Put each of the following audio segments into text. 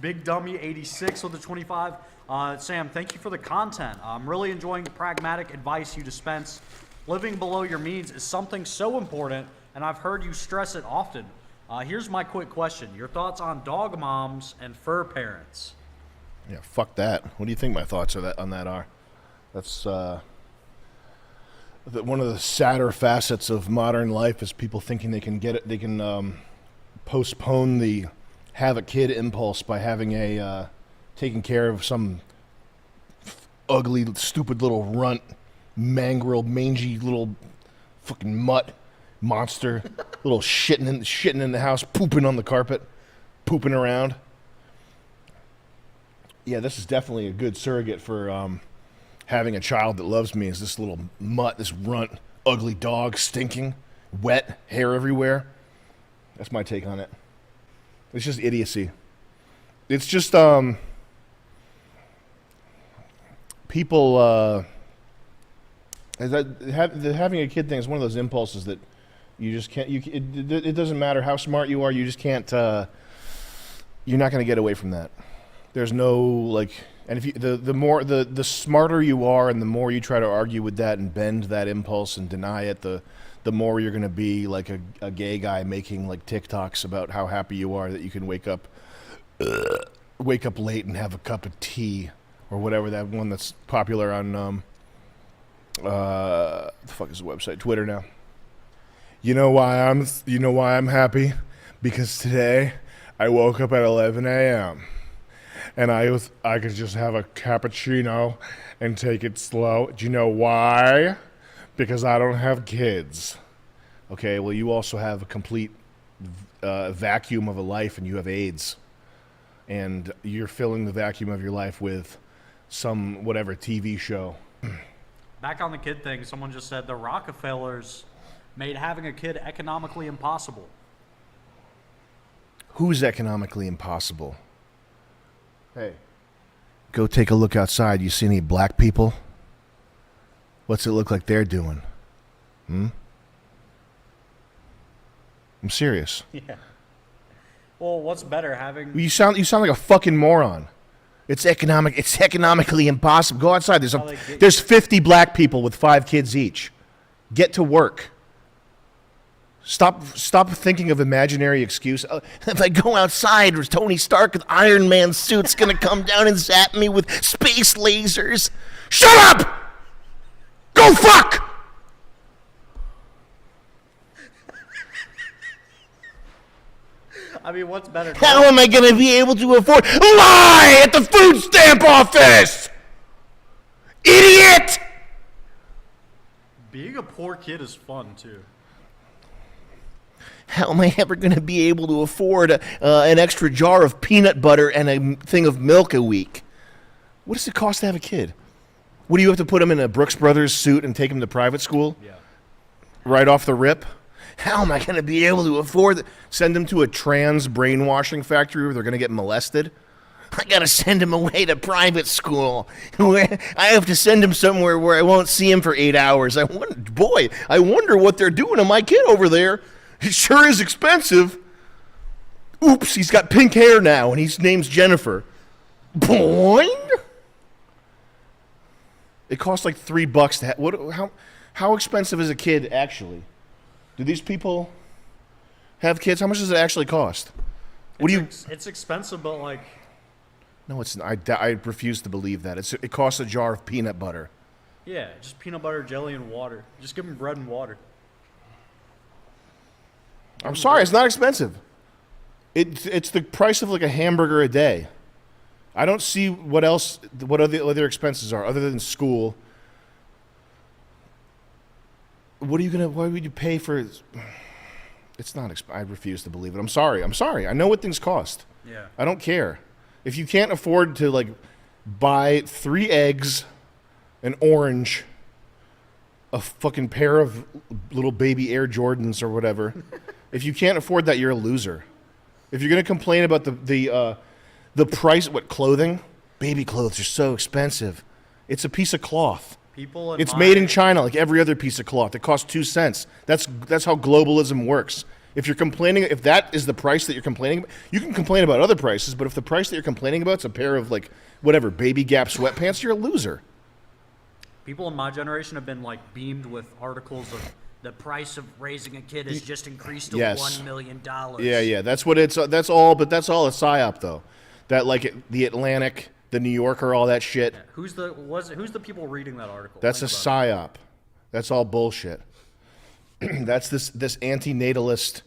Big Dummy 86 with the 25. Sam, thank you for the content. I'm really enjoying the pragmatic advice you dispense. Living below your means is something so important, and I've heard you stress it often. Here's my quick question. Your thoughts on dog moms and fur parents? Yeah, fuck that. What do you think my thoughts on that are? That's one of the sadder facets of modern life is people thinking they can get it. They can postpone the have a kid impulse by having a taking care of some ugly, stupid little runt, mangy little fucking mutt monster, little shitting in the house, pooping on the carpet, pooping around. Yeah, this is definitely a good surrogate for having a child that loves me. Is this little mutt, this runt, ugly dog, stinking, wet, hair everywhere. That's my take on it. It's just idiocy. It's just people having a kid thing is one of those impulses that you just can't. It doesn't matter how smart you are. You just can't. You're not going to get away from that. There's no like, and if you the smarter you are, and the more you try to argue with that and bend that impulse and deny it, the more you're going to be like a gay guy making like TikToks about how happy you are that you can wake up late and have a cup of tea or whatever, that one that's popular on the fuck is the website, Twitter now. You know why I'm happy? Because today I woke up at 11 a.m. and I could just have a cappuccino and take it slow. Do you know why? Because I don't have kids. Okay, well, you also have a complete vacuum of a life, and you have AIDS. And you're filling the vacuum of your life with some whatever TV show. Back on the kid thing, someone just said the Rockefellers made having a kid economically impossible. Who's economically impossible? Hey, go take a look outside. You see any black people? What's it look like they're doing? I'm serious. Yeah. Well, what's better, having... You sound like a fucking moron. It's economically impossible. Go outside. There's 50 black people with 5 kids each. Get to work. Stop thinking of imaginary excuse. If I go outside, Tony Stark with Iron Man suit's gonna come down and zap me with space lasers. Shut up! Go fuck! I mean, what's better? How am I going to be able to afford... Lie at the food stamp office! Idiot! Being a poor kid is fun, too. How am I ever going to be able to afford an extra jar of peanut butter and a thing of milk a week? What does it cost to have a kid? What, do you have to put him in a Brooks Brothers suit and take him to private school? Yeah. Right off the rip? How am I going to be able to afford send him to a trans brainwashing factory where they're going to get molested? I got to send him away to private school. I have to send him somewhere where I won't see him for 8 hours. I wonder what they're doing to my kid over there. It sure is expensive. Oops, he's got pink hair now, and his name's Jennifer. Boing! It costs like $3 to have... How expensive is a kid, actually? Do these people have kids? How much does it actually cost? It's expensive, but like... No, it's not. I refuse to believe that. It costs a jar of peanut butter. Yeah, just peanut butter, jelly, and water. Just give them bread and water. I'm sorry, it's not expensive. It's the price of like a hamburger a day. I don't see what other expenses are other than school. Why would you pay for it? It's not, I refuse to believe it. I'm sorry. I know what things cost. Yeah. I don't care. If you can't afford to like buy 3 eggs, an orange, a fucking pair of little baby Air Jordans or whatever, if you can't afford that, you're a loser. If you're going to complain about the price, clothing? Baby clothes are so expensive. It's a piece of cloth. It's made in China like every other piece of cloth. It costs 2 cents. That's how globalism works. If you're complaining, if that is the price that you're complaining about, you can complain about other prices, but if the price that you're complaining about is a pair of like whatever Baby Gap sweatpants, you're a loser. People in my generation have been like beamed with articles of the price of raising a kid has just increased to $1 million. Yeah. That's what it's. That's all. But that's all a psyop, though. That like the Atlantic, the New Yorker, all that shit. Yeah. Who's the people reading that article? That's a psyop. That's all bullshit. That's this anti-natalist.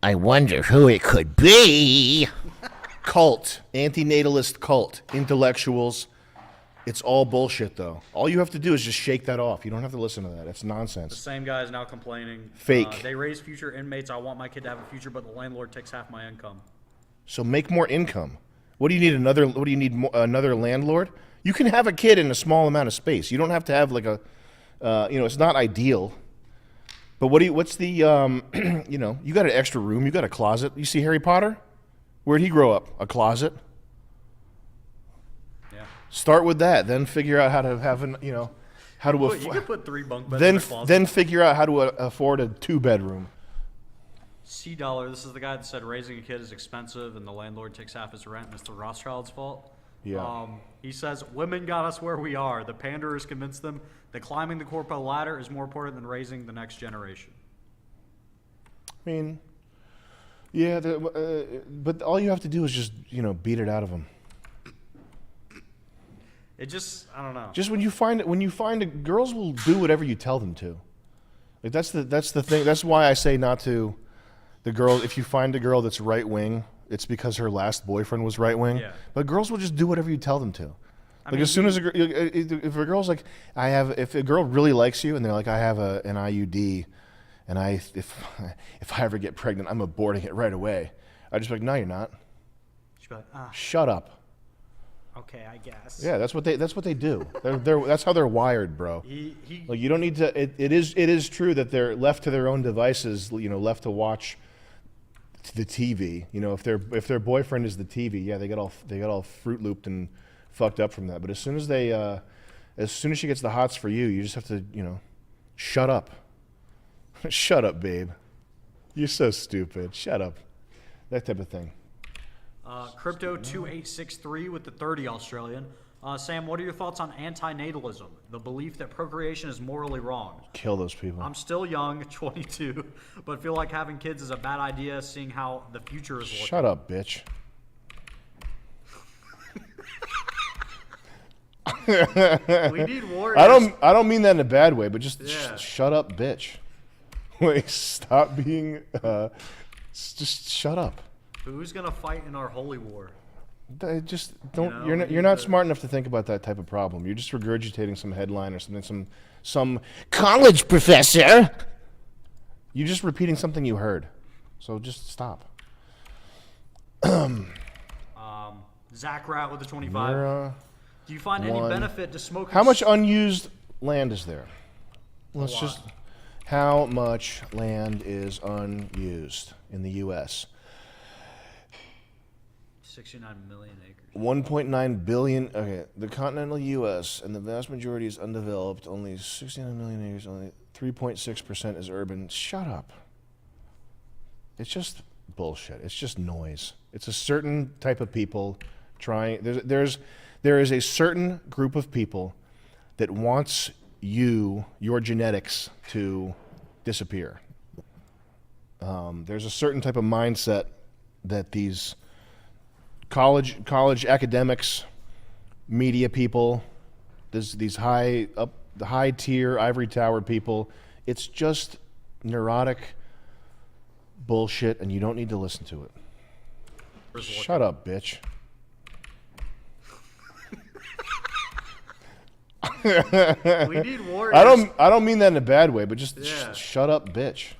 I wonder who it could be. Cult, anti-natalist cult, intellectuals. It's all bullshit, though. All you have to do is just shake that off. You don't have to listen to that. It's nonsense. The same guy is now complaining. Fake. They raise future inmates. I want my kid to have a future, but the landlord takes half my income. So make more income. What do you need? Another landlord? You can have a kid in a small amount of space. You don't have to have like a, it's not ideal. But what's the, you got an extra room. You got a closet. You see Harry Potter? Where'd he grow up? A closet. Start with that, then figure out how to have you could put 3 bunk beds in a closet. Then figure out how to afford a 2-bedroom. C Dollar, this is the guy that said raising a kid is expensive and the landlord takes half his rent and it's the Rothschild's fault. Yeah. He says women got us where we are. The panderers convinced them that climbing the corporate ladder is more important than raising the next generation. I mean, yeah, but all you have to do is just beat it out of them. It just, I don't know. Just when you find girls will do whatever you tell them to. Like that's the thing. That's why I say not to the girl. If you find a girl that's right wing, it's because her last boyfriend was right wing. Yeah. But girls will just do whatever you tell them to. As soon as if a girl's like, if a girl really likes you and they're like, I have an IUD, and if I ever get pregnant, I'm aborting it right away. I just be like, no, you're not. She'd be like, shut up. Okay, I guess. Yeah, that's what they do. That's how they're wired, bro. Like you don't need to. It is true that they're left to their own devices. Left to watch the TV. If their boyfriend is the TV, yeah, they get all Fruit Looped and fucked up from that. But as soon as she gets the hots for you, you just have to shut up. Shut up, babe. You're so stupid. Shut up. That type of thing. Crypto 2863 with the 30 Australian. Sam, what are your thoughts on antinatalism, the belief that procreation is morally wrong? Kill those people. I'm still young, 22, but feel like having kids is a bad idea, seeing how the future is looking. Shut up, bitch. We need warriors. I don't mean that in a bad way, but just shut up, bitch. Wait, stop being. Just shut up. Who's gonna fight in our holy war? Just don't. You're not smart enough to think about that type of problem. You're just regurgitating some headline or something. Some college professor. You're just repeating something you heard. So just stop. Zach Rat with the 25. Do you find any benefit to smoking? How much unused land is there? How much land is unused in the U.S.? 69 million acres. 1.9 billion. Okay, the continental U.S. and the vast majority is undeveloped. Only 69 million acres. Only 3.6% is urban. Shut up. It's just bullshit. It's just noise. It's a certain type of people trying. There is a certain group of people that wants your genetics to disappear. There's a certain type of mindset that these college academics, media people, these high tier ivory tower people, it's just neurotic bullshit, and you don't need to listen to it. Shut up, bitch. We need warriors. I don't mean that in a bad way, but just shut up, bitch.